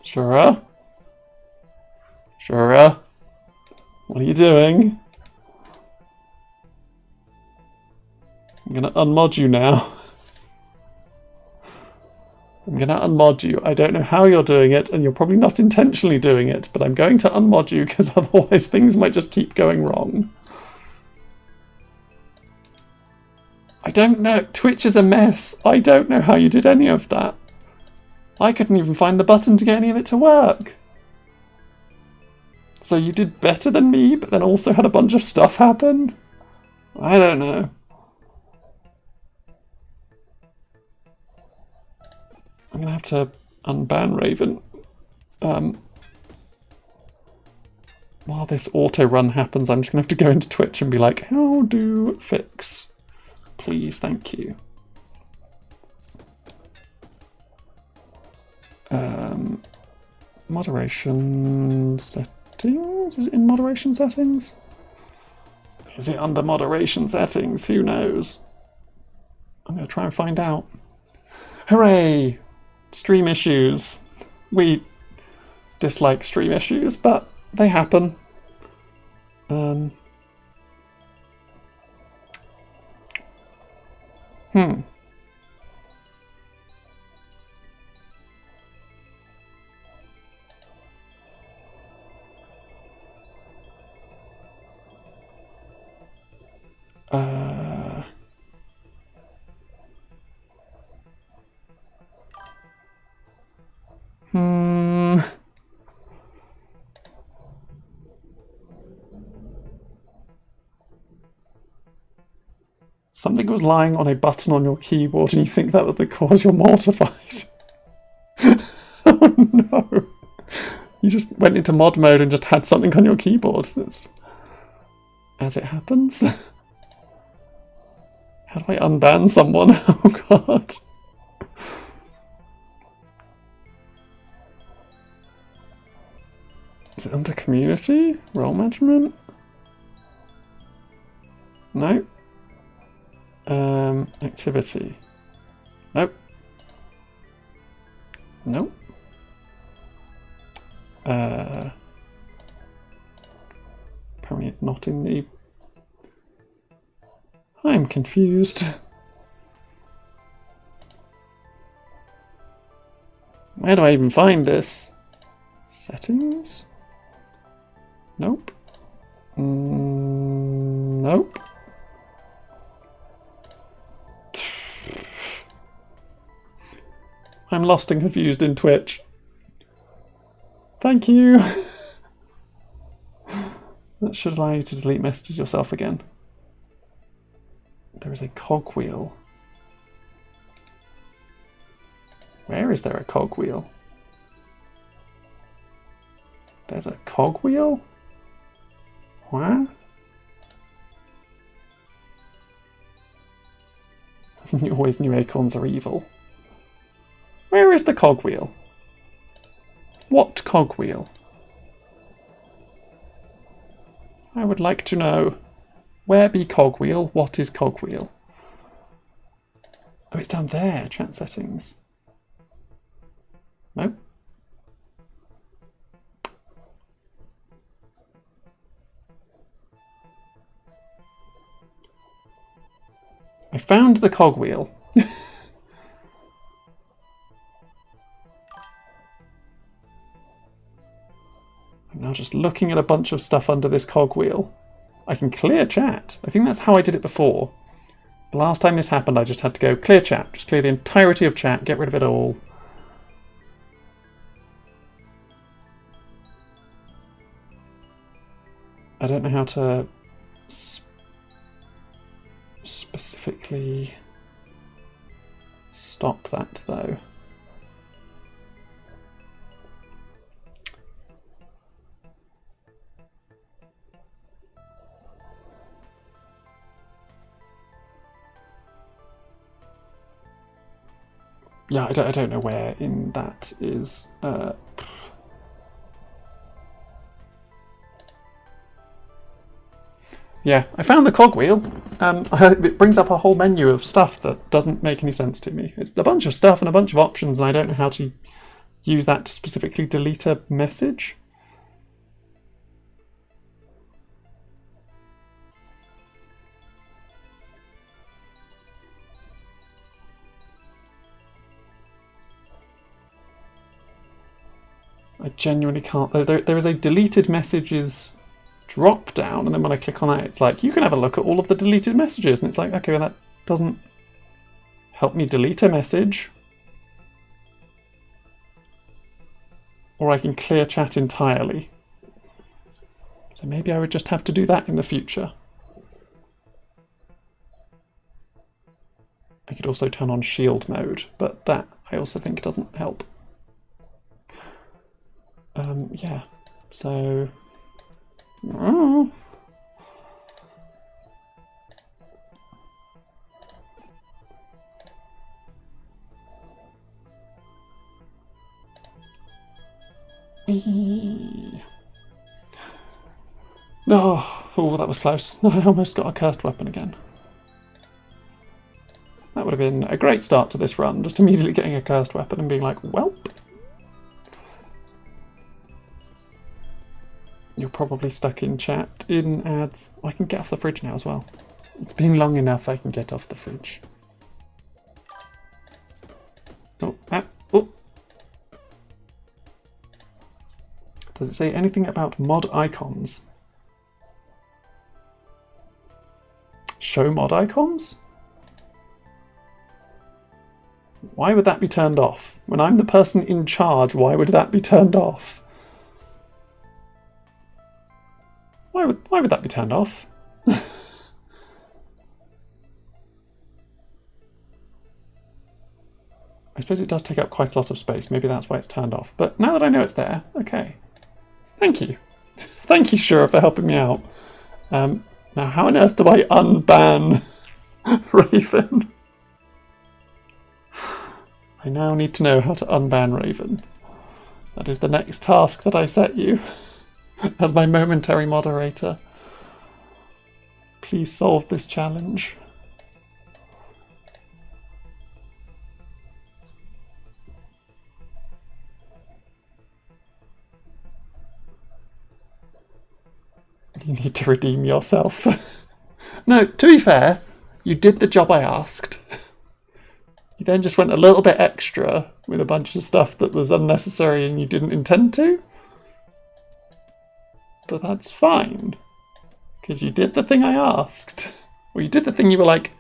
Shura? Shura? What are you doing? I'm gonna unmod you now. I'm gonna unmod you. I don't know how you're doing it, and you're probably not intentionally doing it, but I'm going to unmod you because otherwise things might just keep going wrong. I don't know. Twitch is a mess. I don't know how you did any of that. I couldn't even find the button to get any of it to work. So you did better than me, but then also had a bunch of stuff happen? I don't know. I'm gonna have to unban Raven. While this auto run happens, I'm just gonna have to go into Twitch and be like, how do fix? Please, thank you. Moderation settings? Is it in moderation settings? Is it under moderation settings? Who knows? I'm gonna try and find out. Hooray! Stream issues. We dislike stream issues, but they happen. Something was lying on a button on your keyboard and you think that was the cause. You're mortified. Oh no. You just went into mod mode and just had something on your keyboard. It's as it happens. How do I unban someone? Oh god. Is it under community? Role management? No. Activity. Nope. Nope. Apparently it's not in the... I'm confused. Where do I even find this? Settings? Nope. Nope. I'm lost and confused in Twitch. Thank you. That should allow you to delete messages yourself again. There is a cogwheel. Where is there a cogwheel? There's a cogwheel? What? You always knew acorns are evil. Where is the cogwheel? What cogwheel? I would like to know. Where be cogwheel? What is cogwheel? Oh, it's down there. Chat settings. No. I found the cogwheel. I'm now just looking at a bunch of stuff under this cogwheel. I can clear chat. I think that's how I did it before. The last time this happened, I just had to go clear chat. Just clear the entirety of chat, get rid of it all. I don't know how to specifically stop that, though. Yeah, I don't know where in that is. Yeah, I found the cogwheel. It brings up a whole menu of stuff that doesn't make any sense to me. It's a bunch of stuff and a bunch of options, and I don't know how to use that to specifically delete a message. I genuinely can't. There is a deleted messages drop down, and then when I click on that, it's like, you can have a look at all of the deleted messages. And it's like, okay, well, that doesn't help me delete a message. Or I can clear chat entirely. So maybe I would just have to do that in the future. I could also turn on shield mode, but that I also think doesn't help. Yeah, so... Oh. Oh, that was close. I almost got a cursed weapon again. That would have been a great start to this run, just immediately getting a cursed weapon and being like, welp. You're probably stuck in chat, in ads. I can get off the fridge now as well. It's been long enough I can get off the fridge. Oh. Does it say anything about mod icons? Show mod icons? Why would that be turned off? When I'm the person in charge, why would that be turned off? Why would that be turned off? I suppose it does take up quite a lot of space. Maybe that's why it's turned off. But now that I know it's there, okay. Thank you. Thank you, Shura, for helping me out. Now, how on earth do I unban Raven? I now need to know how to unban Raven. That is the next task that I set you as my momentary moderator. Please solve this challenge. You need to redeem yourself. No, to be fair, you did the job I asked. You then just went a little bit extra with a bunch of stuff that was unnecessary and you didn't intend to. But that's fine, because you did the thing I asked. Or you did the thing you were like,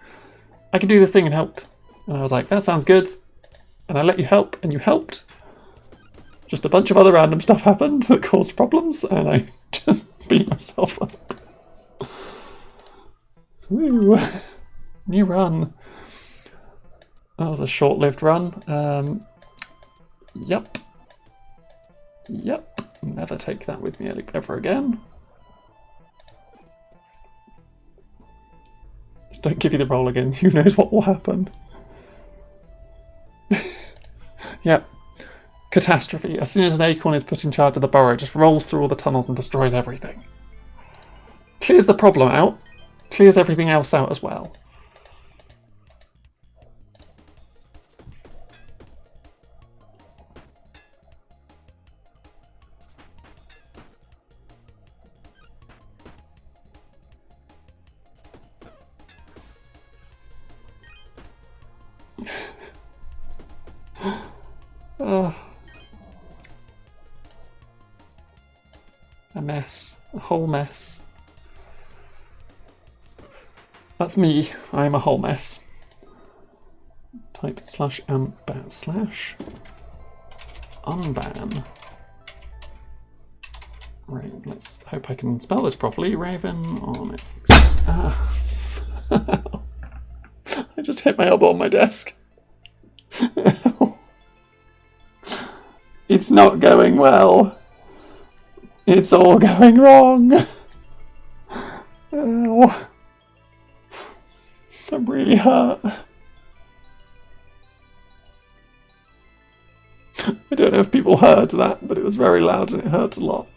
I can do this thing and help. And I was like, that sounds good. And I let you help, and you helped. Just a bunch of other random stuff happened that caused problems, and I just beat myself up. Woo! New run. That was a short-lived run. Yep. Never take that with me ever again. Just don't give you the roll again. Who knows what will happen? Yep. Catastrophe. As soon as an acorn is put in charge of the burrow, it just rolls through all the tunnels and destroys everything. Clears the problem out. Clears everything else out as well. A mess. A whole mess. That's me. I'm a whole mess. Type /amp/slash unban. Right, let's hope I can spell this properly. Raven on it. I just hit my elbow on my desk. It's not going well. It's all going wrong. Ow. I'm really hurt. I don't know if people heard that, but it was very loud and it hurt a lot.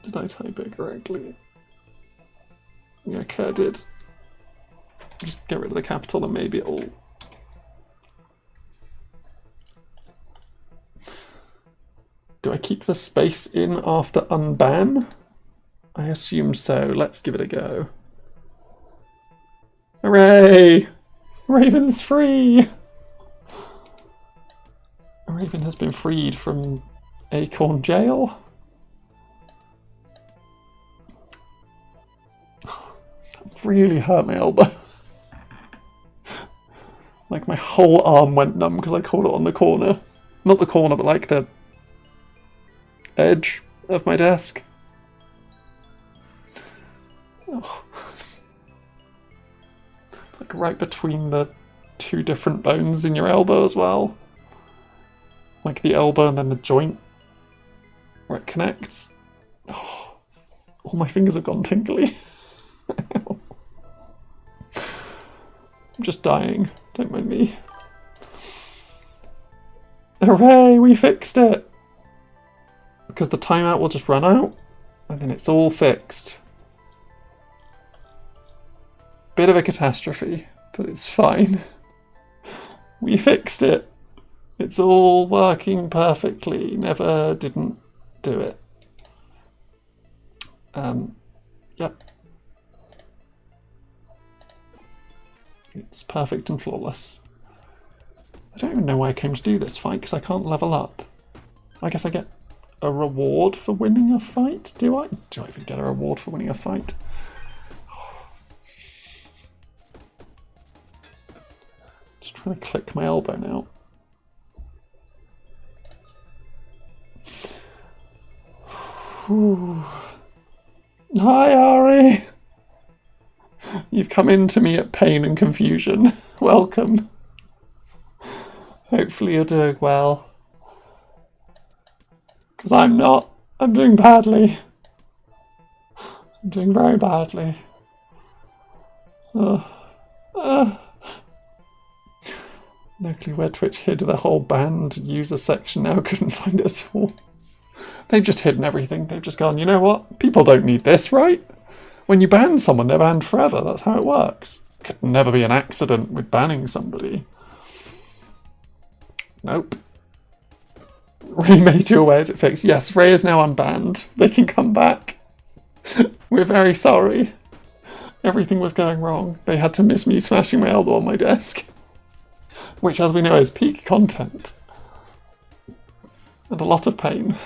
Did I type it correctly? Yeah, okay, I did. Just get rid of the capital and maybe it'll... Do I keep the space in after unban? I assume so. Let's give it a go. Hooray! Raven's free! Raven has been freed from Acorn Jail. That really hurt my elbow. Like my whole arm went numb because I caught it on the corner. Not the corner, but like the edge of my desk. Oh. Like right between the two different bones in your elbow as well. Like the elbow and then the joint where it connects. Oh, all my fingers have gone tingly. I'm just dying. Don't mind me. Hooray, we fixed it! Because the timeout will just run out and then it's all fixed. Bit of a catastrophe, but it's fine. We fixed it. It's all working perfectly. Never didn't do it. Yep. It's perfect and flawless. I don't even know why I came to do this fight, because I can't level up. I guess I get a reward for winning a fight, do I? Do I even get a reward for winning a fight? Just trying to click my elbow now. Ooh. Hi, Ari! You've come into me at pain and confusion. Welcome. Hopefully you're doing well. Because I'm not. I'm doing badly. I'm doing very badly. No clue where Twitch hid the whole banned user section now. Couldn't find it at all. They've just hidden everything. They've just gone, you know what? People don't need this, right? When you ban someone, they're banned forever. That's how it works. Could never be an accident with banning somebody. Nope. Ray made you aware, is it fixed? Yes, Ray is now unbanned. They can come back. We're very sorry. Everything was going wrong. They had to miss me smashing my elbow on my desk. Which, as we know, is peak content. And a lot of pain.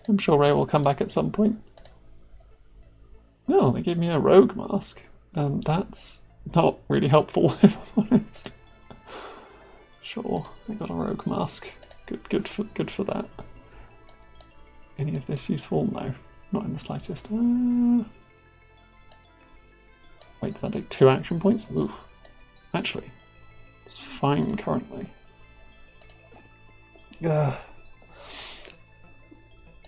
I'm sure Ray will come back at some point. No, they gave me a rogue mask. That's not really helpful, if I'm honest. Sure, I got a rogue mask. Good for that. Any of this useful? No, not in the slightest. Wait, did that take 2 action points? Ooh. Actually, it's fine currently.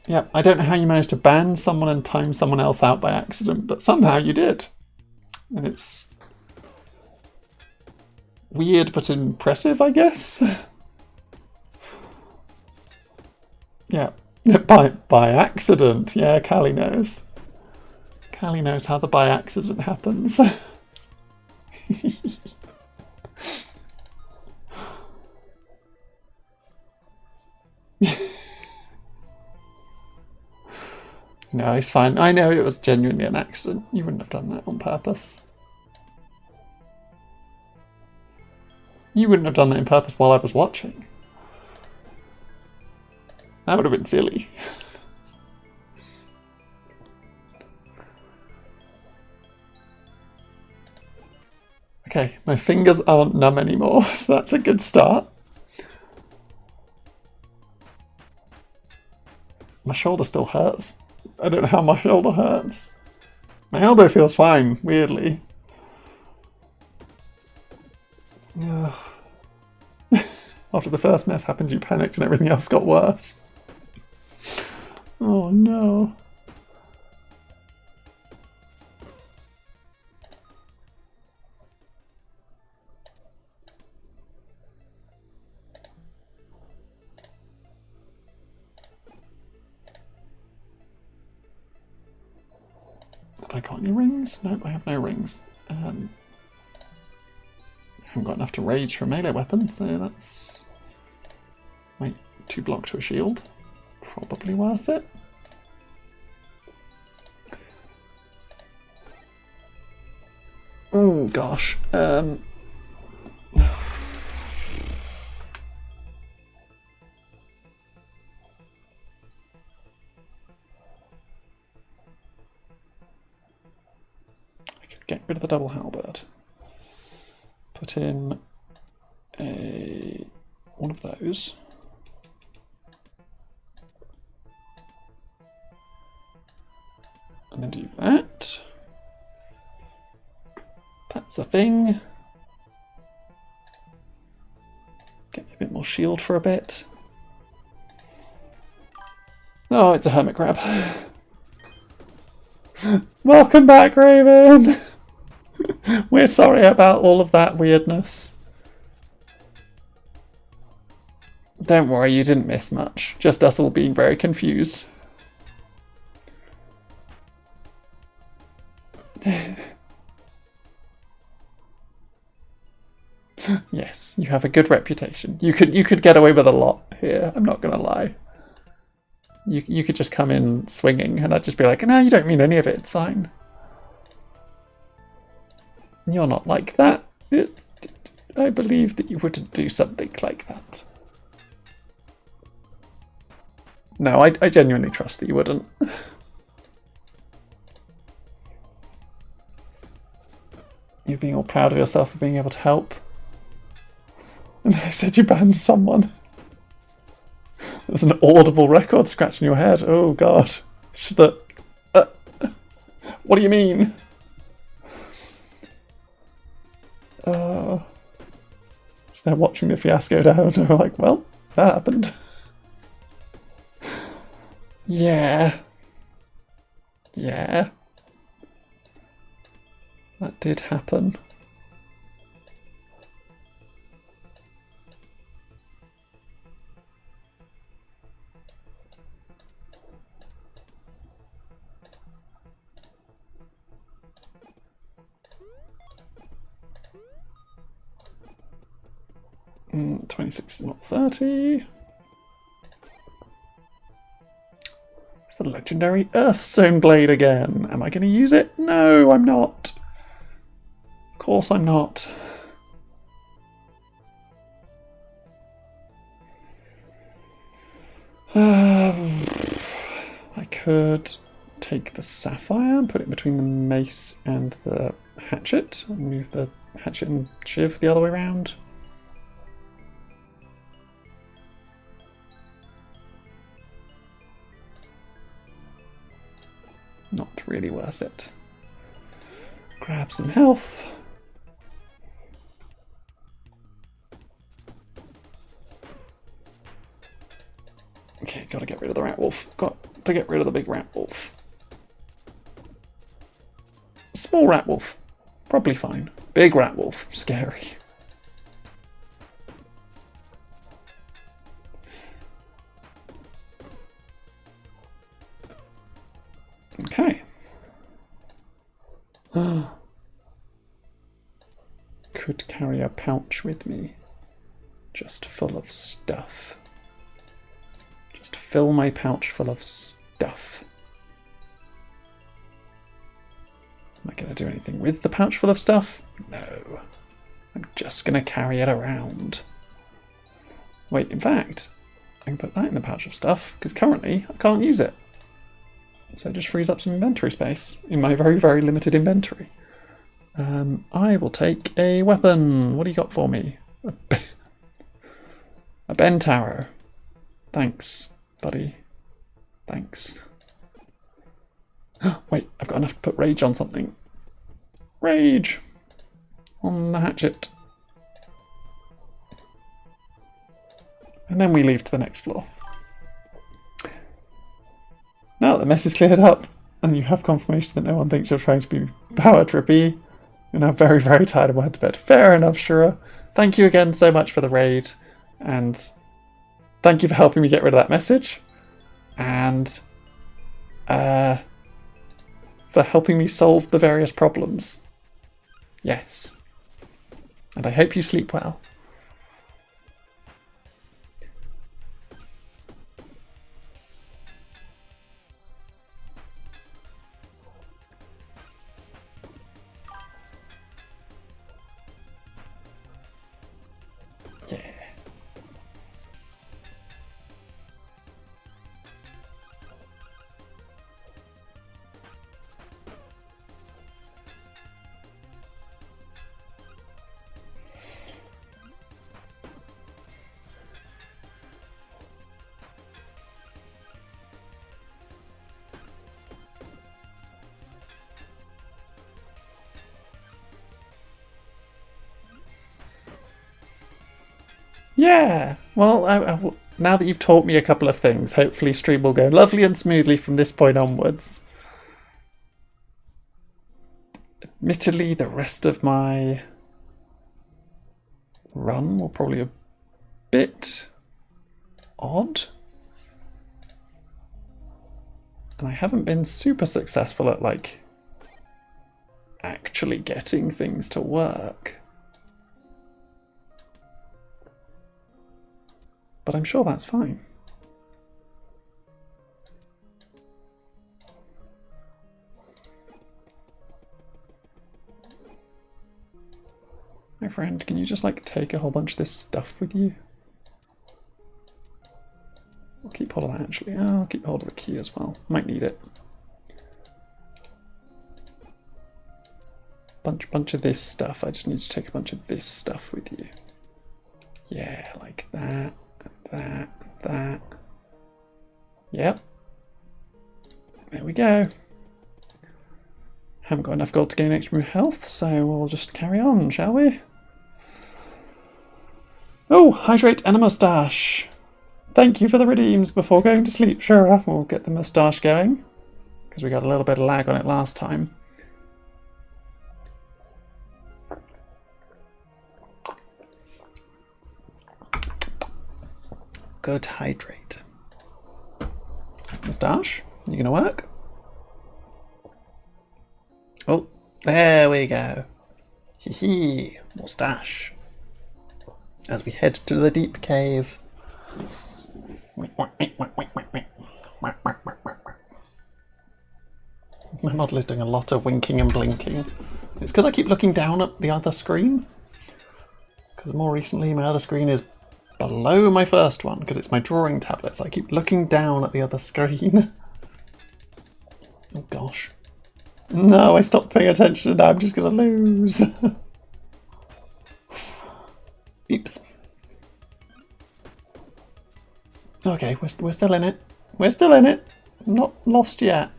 Yeah, I don't know how you managed to ban someone and time someone else out by accident, but somehow you did. And it's weird but impressive, I guess. Yeah, by accident. Yeah, Callie knows. Callie knows how the by accident happens. No, it's fine. I know it was genuinely an accident. You wouldn't have done that on purpose. You wouldn't have done that on purpose while I was watching. That would have been silly. Okay, my fingers aren't numb anymore, so that's a good start. My shoulder still hurts. I don't know how my shoulder hurts. My elbow feels fine, weirdly. After the first mess happened, you panicked and everything else got worse. Oh no. Have I got any rings? Nope, I have no rings. I haven't got enough to rage for a melee weapon, so that's... Wait, 2 block to a shield. Probably worth it. Oh gosh. I could get rid of the double halberd. Put in one of those. And then do that. That's the thing. Get me a bit more shield for a bit. Oh, it's a hermit crab. Welcome back, Raven! We're sorry about all of that weirdness. Don't worry, you didn't miss much. Just us all being very confused. Yes, you have a good reputation. You could get away with a lot here, I'm not gonna lie. You could just come in swinging and I'd just be like, no, you don't mean any of it, it's fine. You're not like that. I believe that you wouldn't do something like that. No, I genuinely trust that you wouldn't. You're being all proud of yourself for being able to help. And then I said you banned someone. There's an audible record scratch in your head. Oh god. It's just that... what do you mean? Just there watching the fiasco down and we're like, well, that happened. Yeah. Yeah. That did happen. Mm, 26 is not 30. It's the legendary Earthstone Blade again. Am I going to use it? No, I'm not. Of course I'm not. I could take the sapphire and put it between the mace and the hatchet and move the hatchet and shiv the other way around. Not really worth it. Grab some health. Okay, gotta get rid of the rat wolf. Got to get rid of the big rat wolf. Small rat wolf, probably fine. Big rat wolf, scary. Okay. Could carry a pouch with me, just full of stuff. Just fill my pouch full of stuff. Am I going to do anything with the pouch full of stuff? No. I'm just going to carry it around. Wait, in fact, I can put that in the pouch of stuff, because currently I can't use it. So it just frees up some inventory space in my very, very limited inventory. I will take a weapon. What do you got for me? A bend arrow. Thanks, buddy. Thanks. Wait, I've got enough to put rage on something. Rage! On the hatchet. And then we leave to the next floor. Now that the mess is cleared up, and you have confirmation that no one thinks you're trying to be power trippy, you're now very, very tired and will head to bed. Fair enough, Shura. Thank you again so much for the raid, and thank you for helping me get rid of that message. And for helping me solve the various problems. Yes. And I hope you sleep well. Yeah. Yeah, well, now that you've taught me a couple of things, hopefully stream will go lovely and smoothly from this point onwards. Admittedly, the rest of my run will probably be a bit odd. And I haven't been super successful at, like, actually getting things to work. But I'm sure that's fine. My friend, can you just like take a whole bunch of this stuff with you? I'll keep hold of that actually. Oh, I'll keep hold of the key as well. Might need it. Bunch of this stuff. I just need to take a bunch of this stuff with you. Yeah, like that. That. Yep. There we go. Haven't got enough gold to gain extra health, so we'll just carry on, shall we? Oh, hydrate and a moustache. Thank you for the redeems before going to sleep. Sure, we'll get the moustache going, because we got a little bit of lag on it last time. Good hydrate. Moustache, you gonna work? Oh, there we go. Hee hee, moustache. As we head to the deep cave. My model is doing a lot of winking and blinking. It's because I keep looking down at the other screen. Because more recently my other screen is below my first one because it's my drawing tablet, so I keep looking down at the other screen. Oh gosh. No, I stopped paying attention and now I'm just going to lose. Oops. Okay, we're still in it. We're still in it. I'm not lost yet.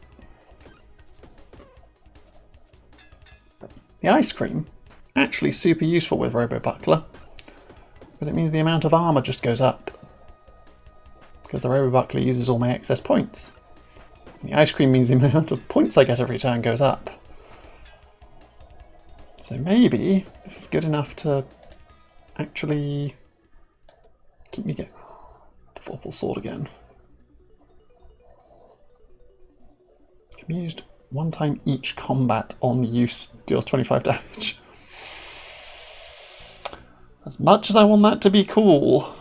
The ice cream, actually super useful with Robo Buckler. But it means the amount of armour just goes up. Because the Robo Buckler uses all my excess points. And the ice cream means the amount of points I get every turn goes up. So maybe this is good enough to actually keep me going. The Vorpal Sword again. Can be used one time each combat on use, deals 25 damage. As much as I want that to be cool.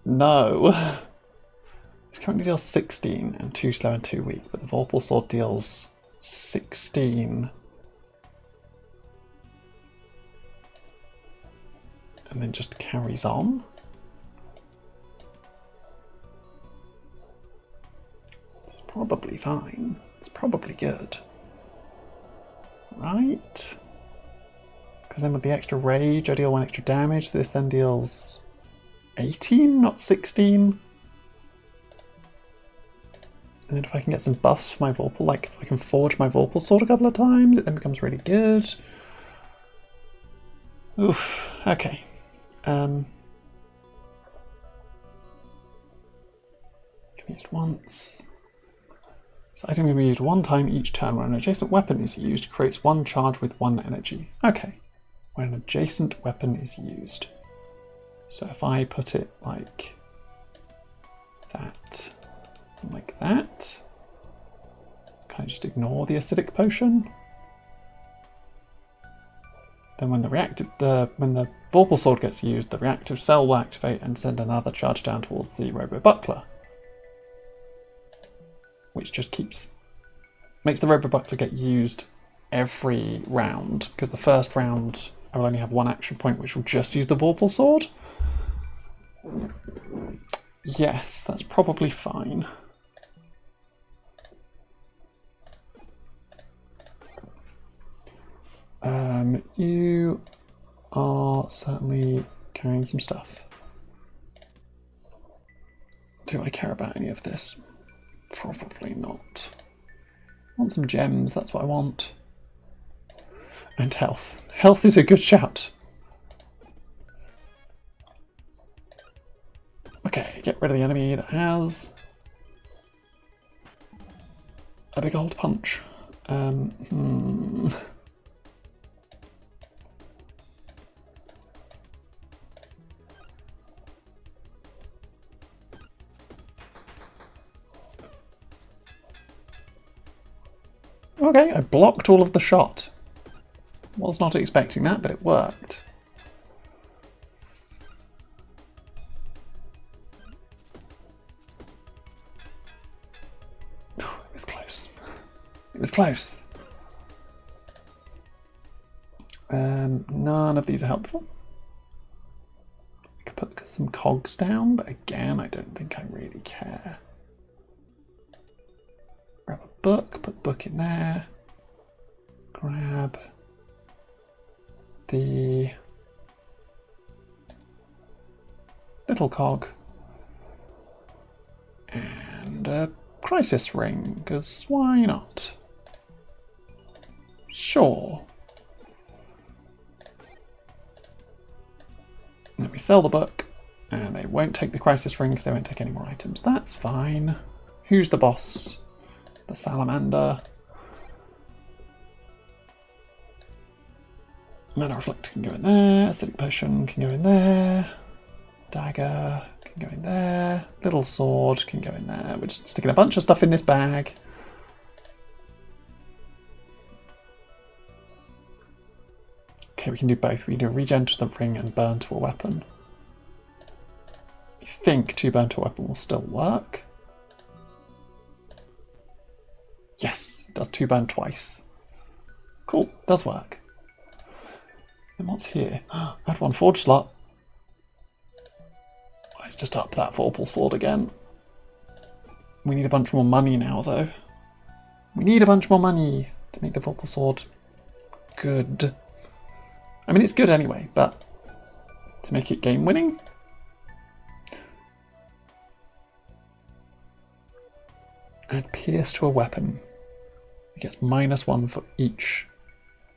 No. This currently deals 16 and 2 slow and 2 weak, but the Vorpal Sword deals 16. And then just carries on. It's probably fine. It's probably good. Right? Because then with the extra rage, I deal 1 extra damage. So this then deals 18, not 16. And then if I can get some buffs for my Vorpal, like if I can forge my Vorpal Sword a couple of times, it then becomes really good. Oof, okay. Can be used once. This item can be used one time each turn when an adjacent weapon is used, creates 1 charge with 1 energy. Okay. When an adjacent weapon is used. So if I put it like that, and like that, Can I just ignore the acidic potion? Then when the Vorpal Sword gets used, the reactive cell will activate and send another charge down towards the Robo Buckler. Which just makes the Robo Buckler get used every round, because the first round I will only have one action point which will just use the Vorpal Sword. Yes, that's probably fine. You are certainly carrying some stuff. Do I care about any of this? Probably not. I want some gems, that's what I want. And health. Health is a good shout. Okay, get rid of the enemy that has a big old punch. Okay, I blocked all of the shot. Was not expecting that, but it worked. Oh, it was close. It was close. None of these are helpful. I could put some cogs down, but again, I don't think I really care. Grab a book, put the book in there. Grab the little cog and a crisis ring, because why not? Sure. Let me sell the book, and they won't take the crisis ring because they won't take any more items. That's fine. Who's the boss? The salamander. Mana Reflect can go in there. Acidic Potion can go in there. Dagger can go in there. Little sword can go in there. We're just sticking a bunch of stuff in this bag. Okay, we can do both. We can do a regen to the ring and burn to a weapon. I think 2 burn to a weapon will still work. Yes, it does 2 burn twice. Cool, does work. And what's here? I had 1 forge slot. Let's just up that Vorpal Sword again. We need a bunch more money now, though. We need a bunch more money to make the Vorpal Sword good. I mean, it's good anyway, but to make it game winning? Add Pierce to a weapon. It gets -1 for each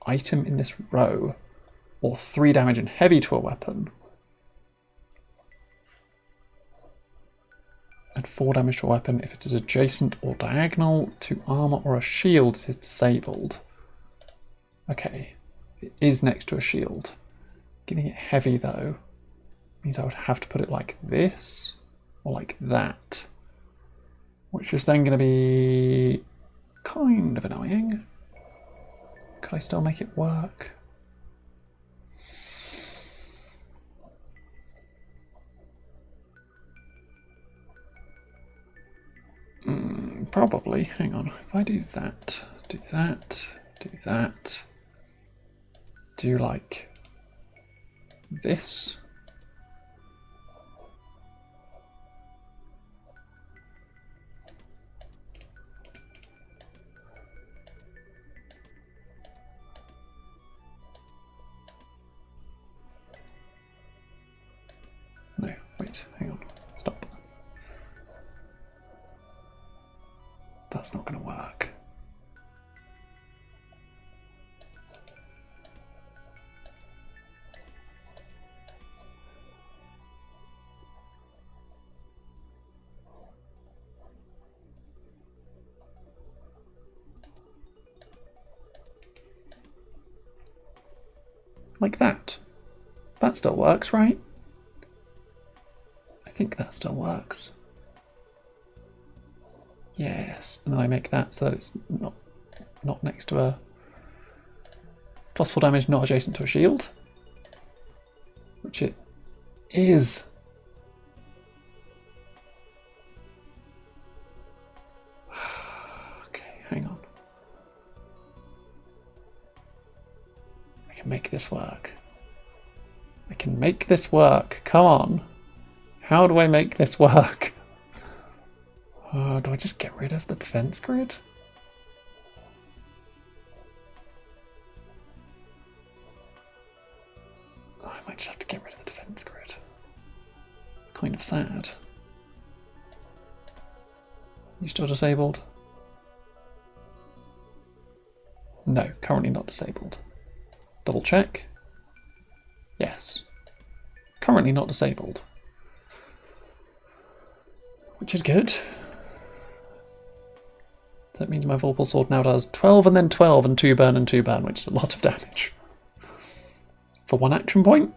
item in this row, or 3 damage and heavy to a weapon. Add 4 damage to a weapon if it is adjacent or diagonal to armor or a shield. It is disabled. Okay, it is next to a shield. Giving it heavy though means I would have to put it like this or like that, which is then going to be kind of annoying. Could I still make it work? Probably. Hang on. If I do that, do that, do that, do like this. No, wait, hang on. Stop. That's not going to work. Like that. That still works, right? I think that still works. Yes, and then I make that so that it's not next to a +4 damage, not adjacent to a shield, which it is. Okay, hang on. I can make this work. I can make this work. Come on. How do I make this work? Do I just get rid of the defense grid? Oh, I might just have to get rid of the defense grid. It's kind of sad. You still disabled? No, currently not disabled. Double check. Yes. Currently not disabled. Which is good. So that means my Vorpal Sword now does 12 and then 12 and 2 burn and 2 burn, which is a lot of damage. For 1 action point,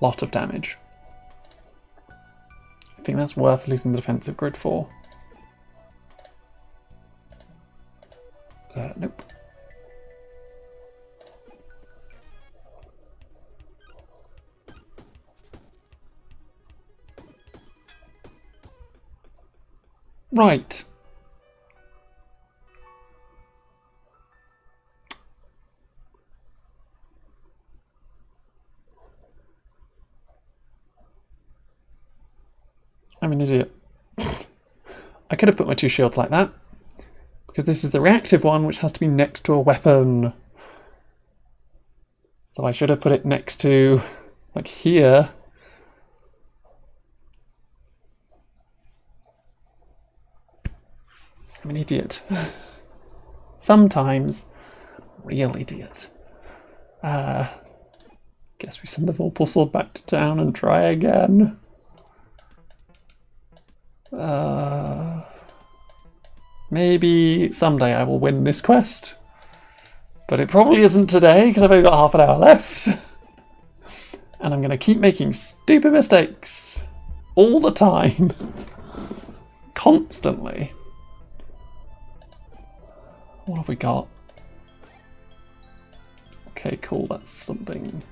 lot of damage. I think that's worth losing the defensive grid for. Nope. Right. I'm an idiot. I could have put my 2 shields like that, because this is the reactive one, which has to be next to a weapon. So I should have put it next to, like, here. I'm an idiot. Sometimes. Real idiot. Guess we send the Vorpal Sword back to town and try again. Maybe someday I will win this quest. But it probably isn't today, because I've only got half an hour left. And I'm going to keep making stupid mistakes. All the time. Constantly. What have we got? Okay, cool, that's something.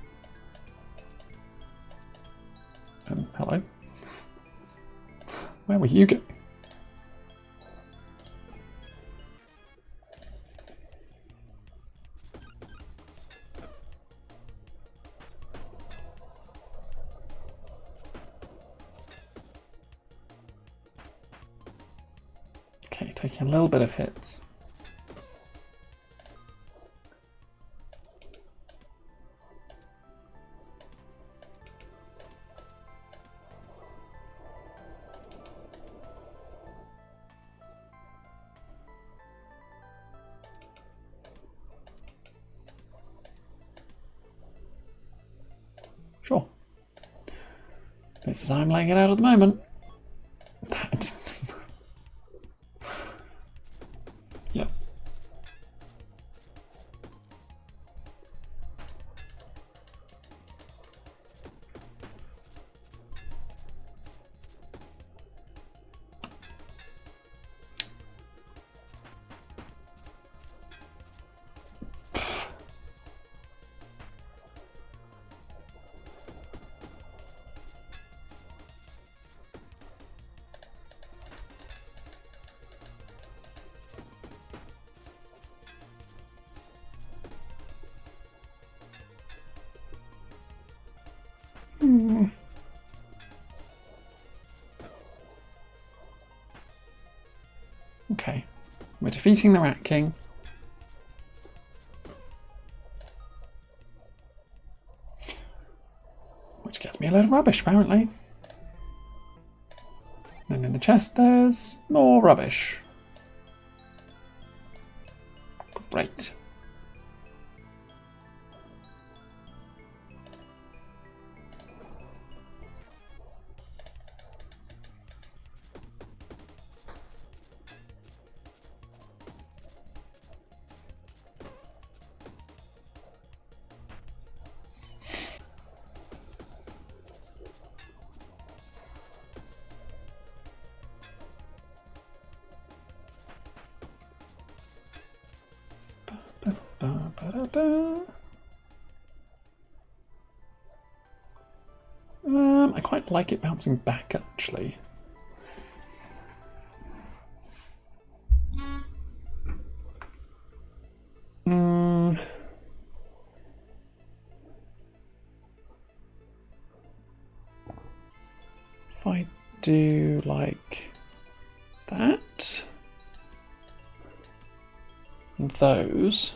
Hello? Where were you going? Okay, taking a little bit of hits. Sure. This is how I'm laying it out at the moment. That. Yep. Okay, we're defeating the Rat King. Which gets me a load of rubbish, apparently. And in the chest there's more rubbish. Great. I quite like it bouncing back, actually. If I do like that, and those,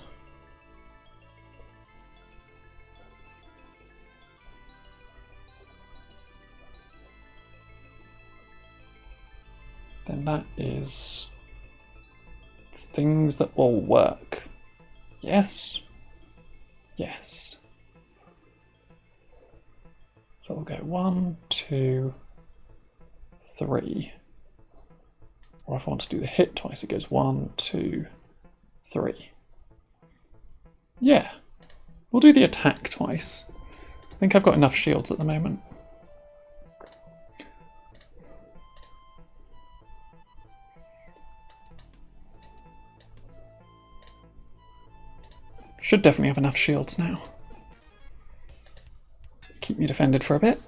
then that is things that will work. Yes. Yes. So we'll go 1, 2, 3. Or if I want to do the hit twice, it goes 1, 2, 3. Yeah. We'll do the attack twice. I think I've got enough shields at the moment. Should definitely have enough shields now. Keep me defended for a bit.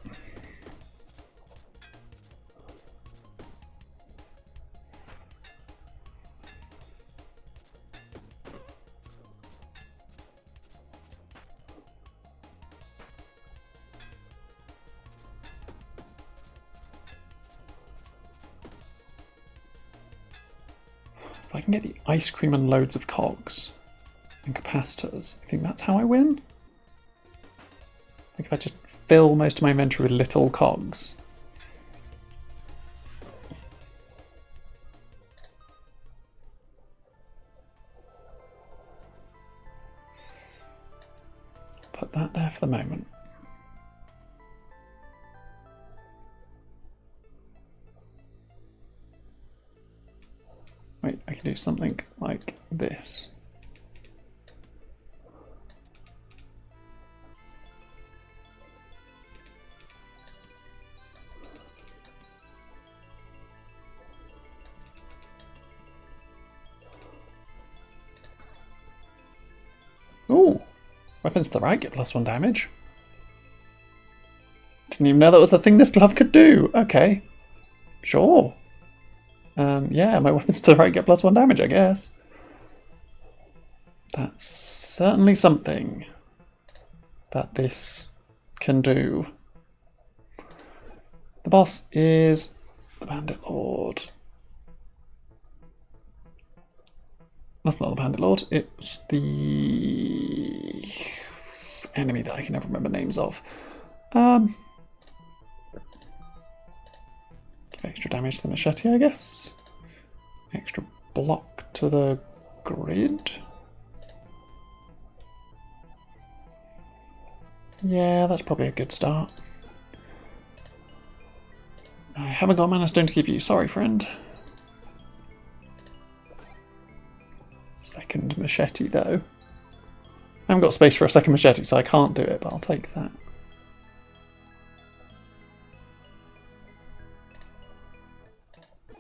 If I can get the ice cream and loads of cogs and capacitors, I think that's how I win. Like if I just fill most of my inventory with little cogs. Put that there for the moment. Wait, I can do something like this. Ooh, weapons to the right get +1 damage. Didn't even know that was the thing this glove could do. Okay, sure. Yeah, my weapons to the right get +1 damage, I guess. That's certainly something that this can do. The boss is the Bandit Lord. That's not the Bandit Lord, it's the enemy that I can never remember names of. Give extra damage to the machete, I guess. Extra block to the grid. Yeah, that's probably a good start. I haven't got a mana stone to give you, sorry friend. Second machete though. I haven't got space for a second machete, so I can't do it, but I'll take that.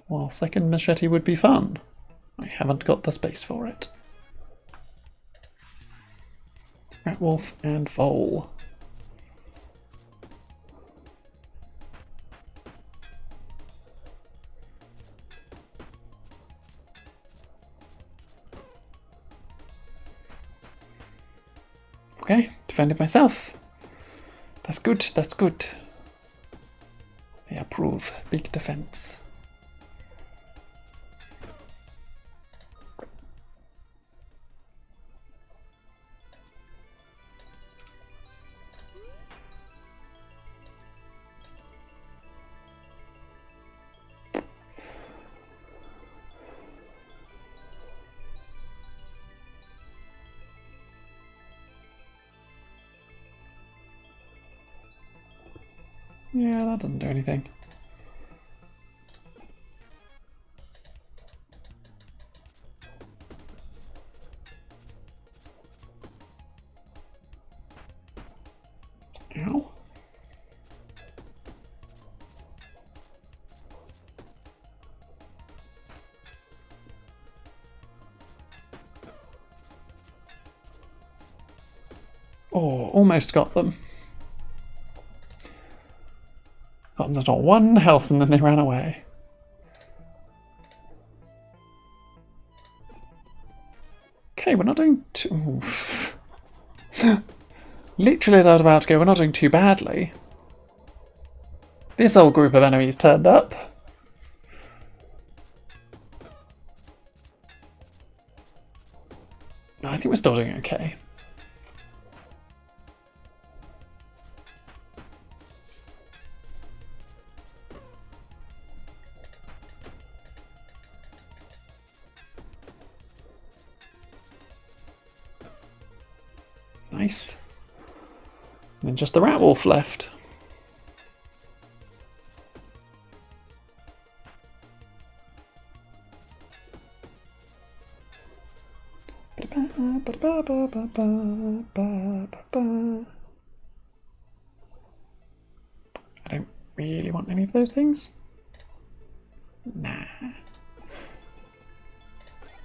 Well, second machete would be fun. I haven't got the space for it. Rat Wolf and Vole. Okay, defended myself. That's good, that's good. I approve. Big defense. Yeah, that doesn't do anything. Ow. Oh, almost got them. Got them on 1 health and then they ran away. Okay, we're not doing too... Literally as I was about to go, we're not doing too badly. This old group of enemies turned up. I think we're still doing okay. Nice. And then just the rat wolf left. I don't really want any of those things. Nah.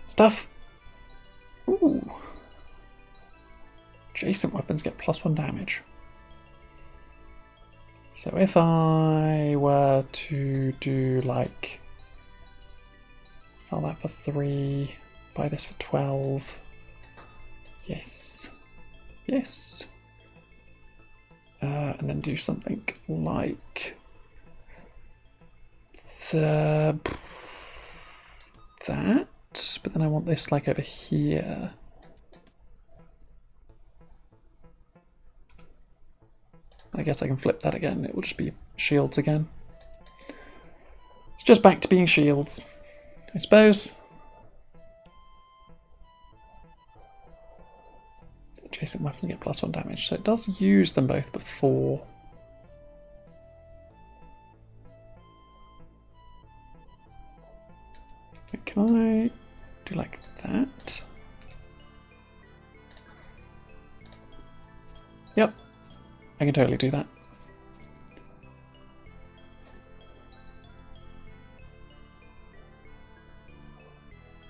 Stuff. Ooh. Adjacent weapons get +1 damage. So if I were to do like... Sell that for 3, buy this for 12. Yes. Yes. And then do something like... that. But then I want this like over here. I guess I can flip that again. It will just be shields again. It's just back to being shields, I suppose. So adjacent weapon get +1 damage. So it does use them both before. Can I do like that? Yep. I can totally do that.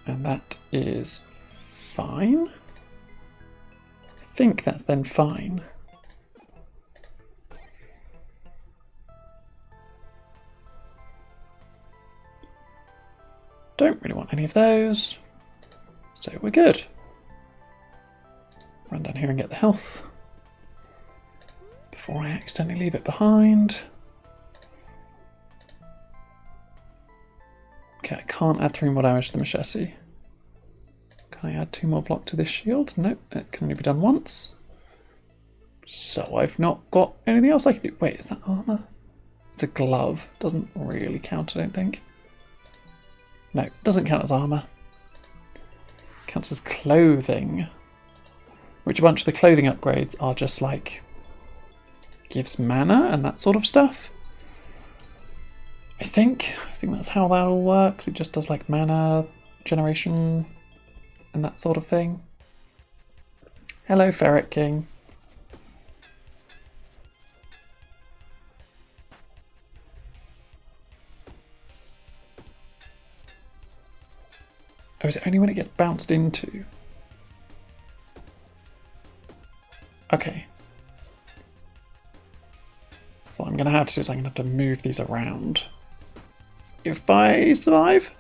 And that is fine. I think that's then fine. Don't really want any of those. So we're good. Run down here and get the health before I accidentally leave it behind. Okay, I can't add 3 more damage to the machete. Can I add 2 more block to this shield? Nope, it can only be done once. So I've not got anything else I can do. Wait, is that armor? It's a glove. Doesn't really count, I don't think. No, doesn't count as armor. Counts as clothing. Which a bunch of the clothing upgrades are just like... gives mana and that sort of stuff. I think that's how that all works. It just does like mana generation and that sort of thing. Hello, Ferret King. Oh, is it only when it gets bounced into? Okay. So what I'm going to have to do is I'm going to have to move these around. If I survive.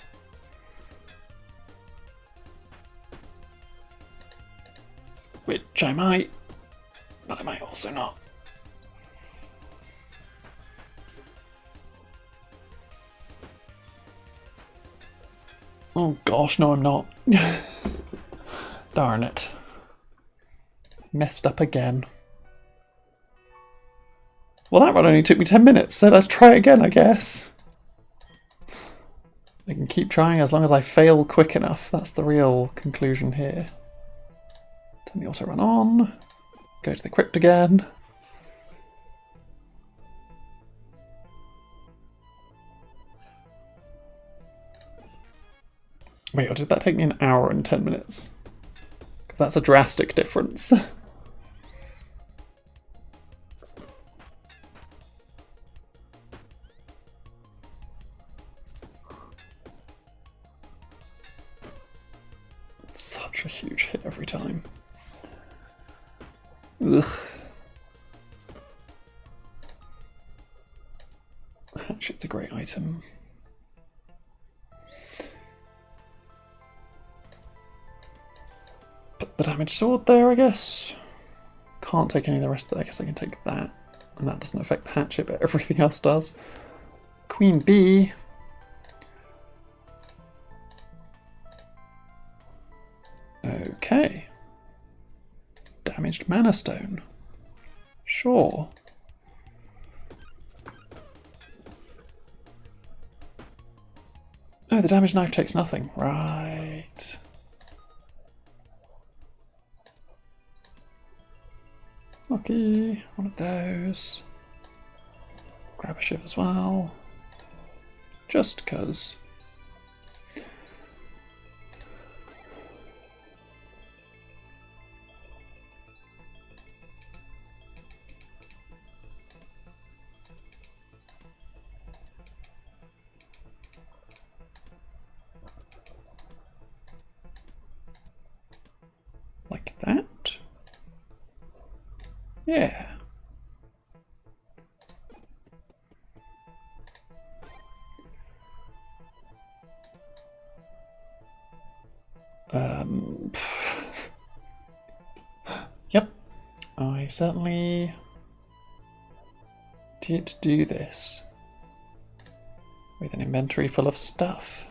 Which I might, but I might also not. Oh gosh, no I'm not. Darn it. Messed up again. Well, that run only took me 10 minutes, so let's try again, I guess. I can keep trying as long as I fail quick enough. That's the real conclusion here. Turn the auto run on. Go to the crypt again. Wait, or did that take me an hour and 10 minutes? Because that's a drastic difference. Such a huge hit every time. Ugh. Hatchet's a great item. Put the damaged sword there, I guess. Can't take any of the rest of it. I guess I can take that. And that doesn't affect the hatchet, but everything else does. Queen bee. Okay. Damaged mana stone. Sure. Oh, the damaged knife takes nothing. Right. Lucky. One of those. Grab a shiv as well. Just 'cause. Like that. Yeah. Yep. I certainly did do this with an inventory full of stuff.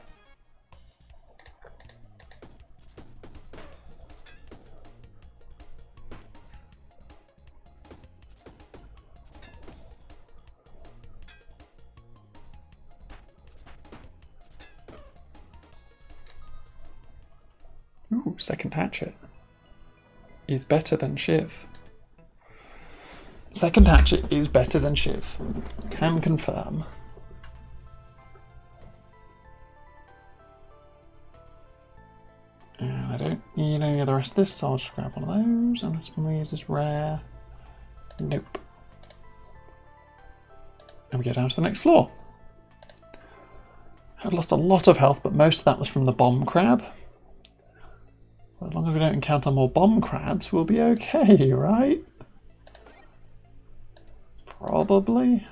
Ooh, second hatchet is better than shiv. Second hatchet is better than shiv. Can confirm. And I don't need any of the rest of this, so I'll just grab one of those, unless one of these is rare. Nope. And we go down to the next floor. I've lost a lot of health, but most of that was from the bomb crab. As long as we don't encounter more bomb crabs, we'll be okay, right? Probably.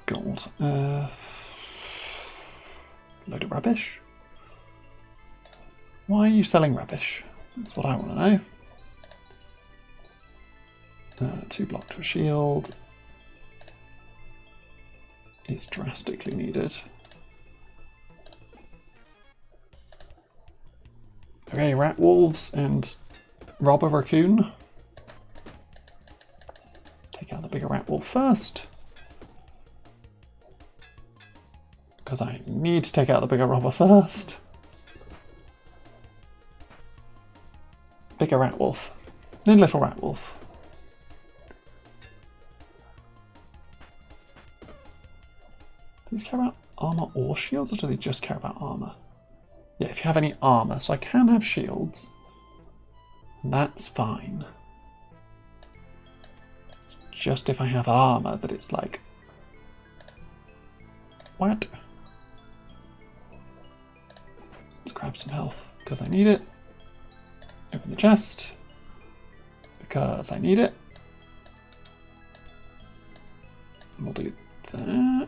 Gold. Load of rubbish. Why are you selling rubbish? That's what I want to know. 2 block to a shield is drastically needed. Okay, rat wolves and rob a raccoon. Take out the bigger rat wolf first. Because I need to take out the bigger robber first. Bigger rat wolf. Then little rat wolf. Do these care about armor or shields, or do they just care about armor? Yeah, if you have any armor, so I can have shields. That's fine. It's just if I have armor that it's like... What? Let's grab some health, because I need it. Open the chest, because I need it. And we'll do that.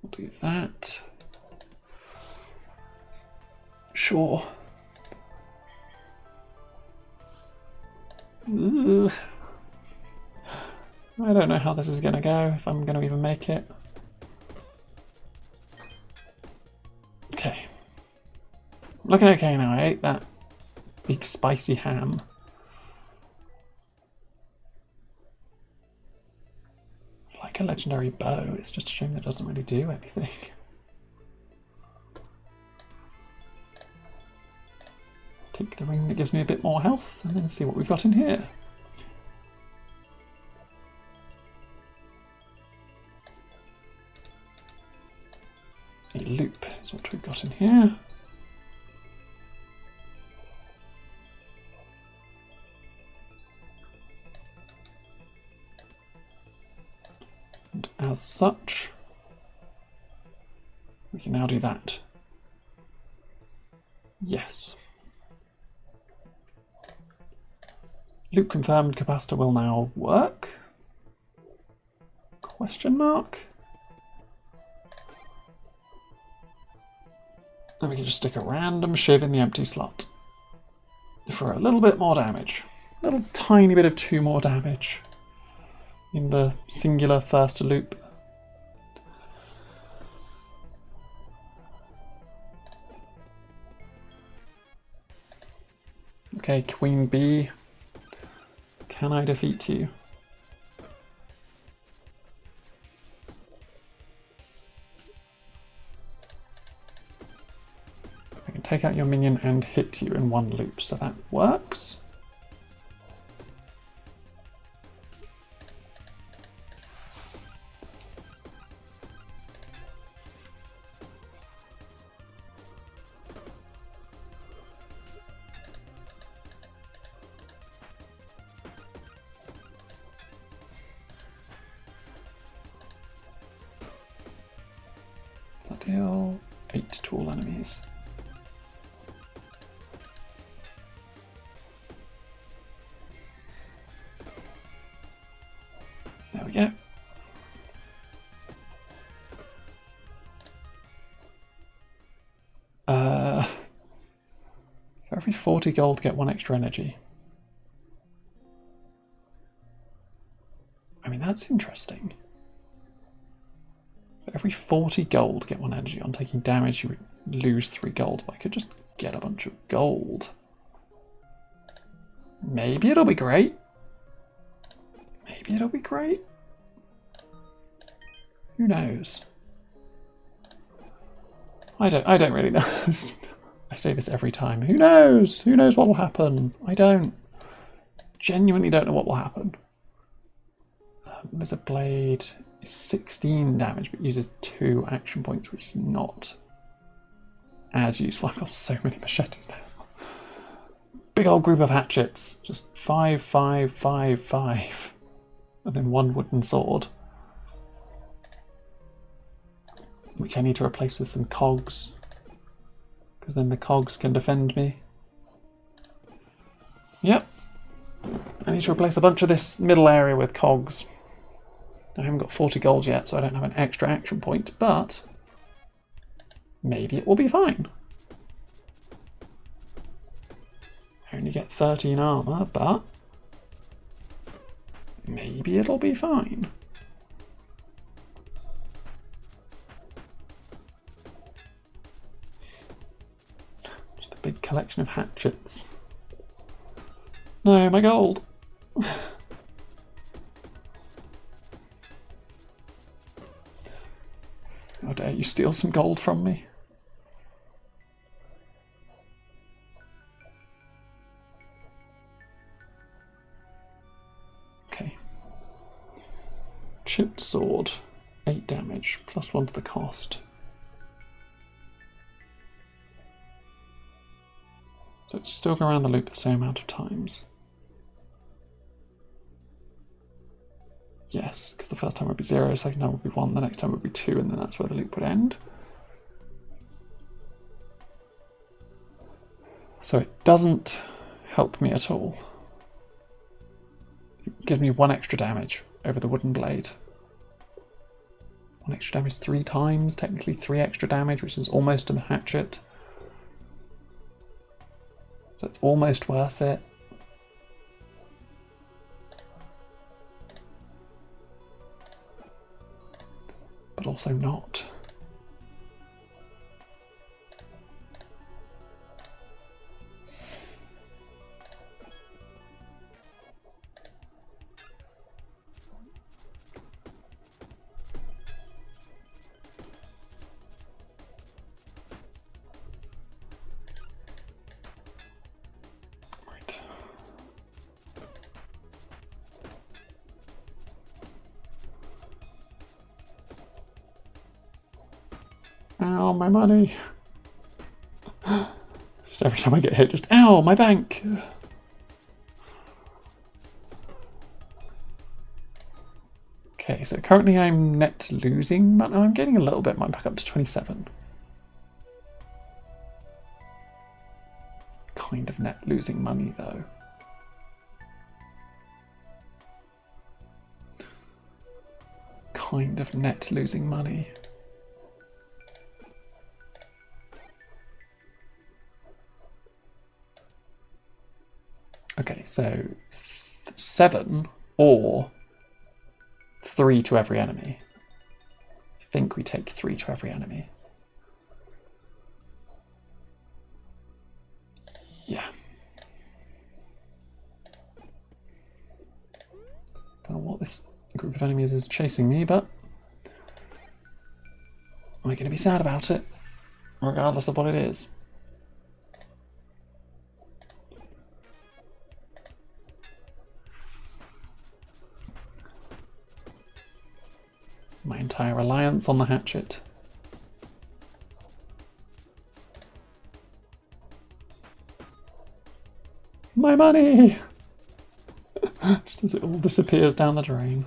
We'll do that. Sure. Ugh. I don't know how this is going to go, if I'm going to even make it. Okay. Looking okay now. I ate that big spicy ham. Like a legendary bow, it's just a shame that it doesn't really do anything. Take the ring that gives me a bit more health and then see what we've got in here. A loop is what we've got in here. And as such, we We can now do that. Yes. Loop confirmed capacitor will now work? Question mark? And we can just stick a random shiv in the empty slot for a little bit more damage. A little tiny bit of 2 more damage in the singular first loop. Okay, Queen B. Can I defeat you? I can take out your minion and hit you in 1 loop, so that works. Deal 8 to all enemies. There we go. For every 40 gold, get 1 extra energy. I mean, that's interesting. For every 40 gold, get 1 energy. On taking damage, you would lose 3 gold. But I could just get a bunch of gold. Maybe it'll be great. Maybe it'll be great. Who knows? I don't really know. I say this every time. Who knows? Who knows what will happen? I don't. Genuinely don't know what will happen. There's a blade. 16 damage, but uses 2 action points, which is not as useful. I've got so many machetes now. Big old group of hatchets. Just 5, 5, 5, 5. And then 1 wooden sword. Which I need to replace with some cogs. Because then the cogs can defend me. Yep. I need to replace a bunch of this middle area with cogs. I haven't got 40 gold yet, so I don't have an extra action point, but maybe it will be fine. I only get 13 armor, but maybe it'll be fine. Just a big collection of hatchets. No, my gold. How dare you steal some gold from me? Okay. Chipped sword, 8 damage, +1 to the cost. So it's still going around the loop the same amount of times. Yes, because the first time would be 0, second time would be 1, the next time would be 2, and then that's where the loop would end. So it doesn't help me at all. It gives me 1 extra damage over the wooden blade. 1 extra damage 3 times, technically 3 extra damage, which is almost a hatchet. So it's almost worth it. But also not. Right. Ow, my money. Just every time I get hit, just ow, my bank. Okay, so currently I'm net losing, but I'm getting a little bit, I'm back up to 27. losing money, though. Kind of net losing money. Okay, so 7 or 3 to every enemy. I think we take 3 to every enemy. Yeah. Don't know what this group of enemies is chasing me, but I'm going to be sad about it, regardless of what it is. My entire reliance on the hatchet. My money! Just as it all disappears down the drain.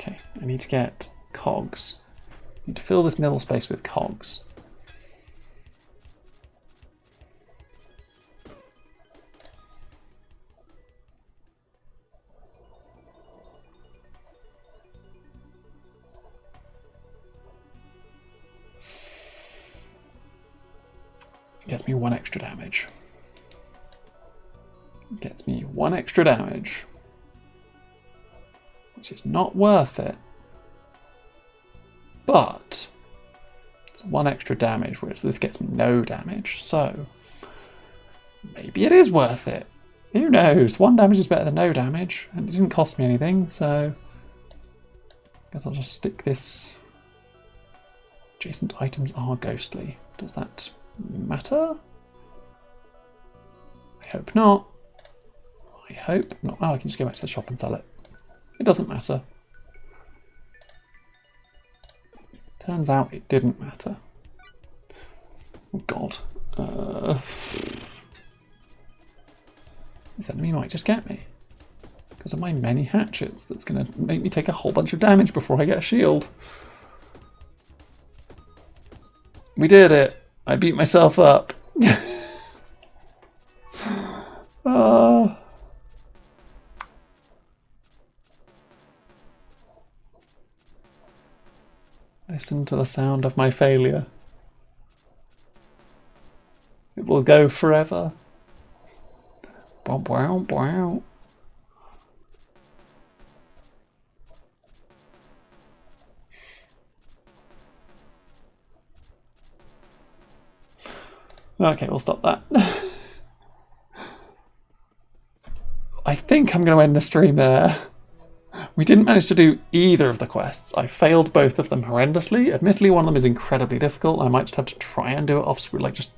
Okay, I need to get cogs. I need to fill this middle space with cogs. Gets me 1 extra damage. Gets me 1 extra damage. Which is not worth it. But it's 1 extra damage, whereas this gets me no damage. So maybe it is worth it. Who knows? 1 damage is better than no damage, and it didn't cost me anything, so I guess I'll just stick this. Adjacent items are ghostly. Does that matter? I hope not. I hope not. Oh, I can just go back to the shop and sell it. It doesn't matter. Turns out it didn't matter. Oh God. This enemy might just get me. Because of my many hatchets. That's going to make me take a whole bunch of damage before I get a shield. We did it. I beat myself up. Listen to the sound of my failure. It will go forever. Bow, bow, bow. Okay, we'll stop that. I think I'm going to end the stream there. We didn't manage to do either of the quests. I failed both of them horrendously. Admittedly, one of them is incredibly difficult. I might just have to try and do it off screen, like just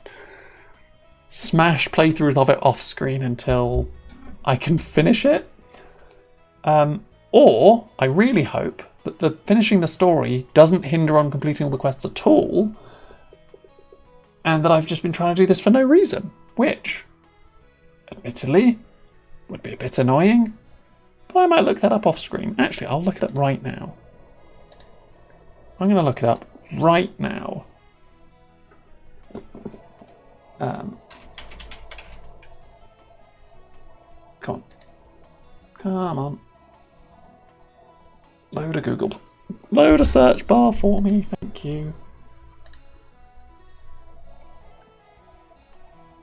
smash playthroughs of it off screen until I can finish it. Or I really hope that finishing the story doesn't hinder on completing all the quests at all, and that I've just been trying to do this for no reason, which, admittedly, would be a bit annoying. But I might look that up off screen. Actually, I'll look it up right now. I'm going to look it up right now. Come on. Come on. Load a Google. Load a search bar for me. Thank you.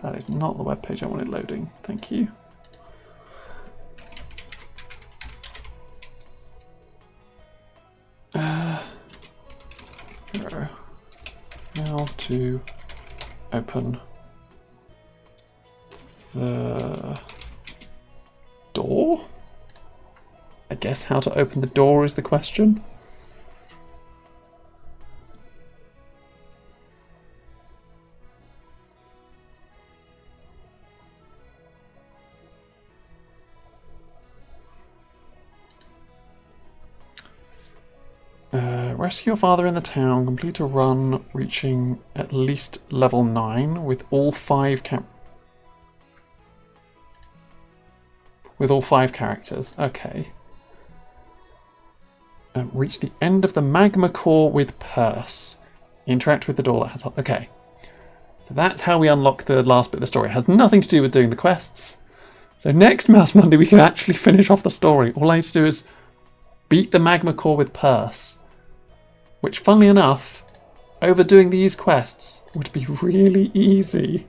That is not the webpage I wanted loading. Thank you. How to open the door? I guess how to open the door is the question. Rescue your father in the town. Complete a run reaching at least level 9 with all 5 characters. Okay. Reach the end of the magma core with purse. Interact with the door that has... Okay. So that's how we unlock the last bit of the story. It has nothing to do with doing the quests. So next Mouse Monday we can actually finish off the story. All I need to do is beat the magma core with purse. Which, funnily enough, overdoing these quests would be really easy.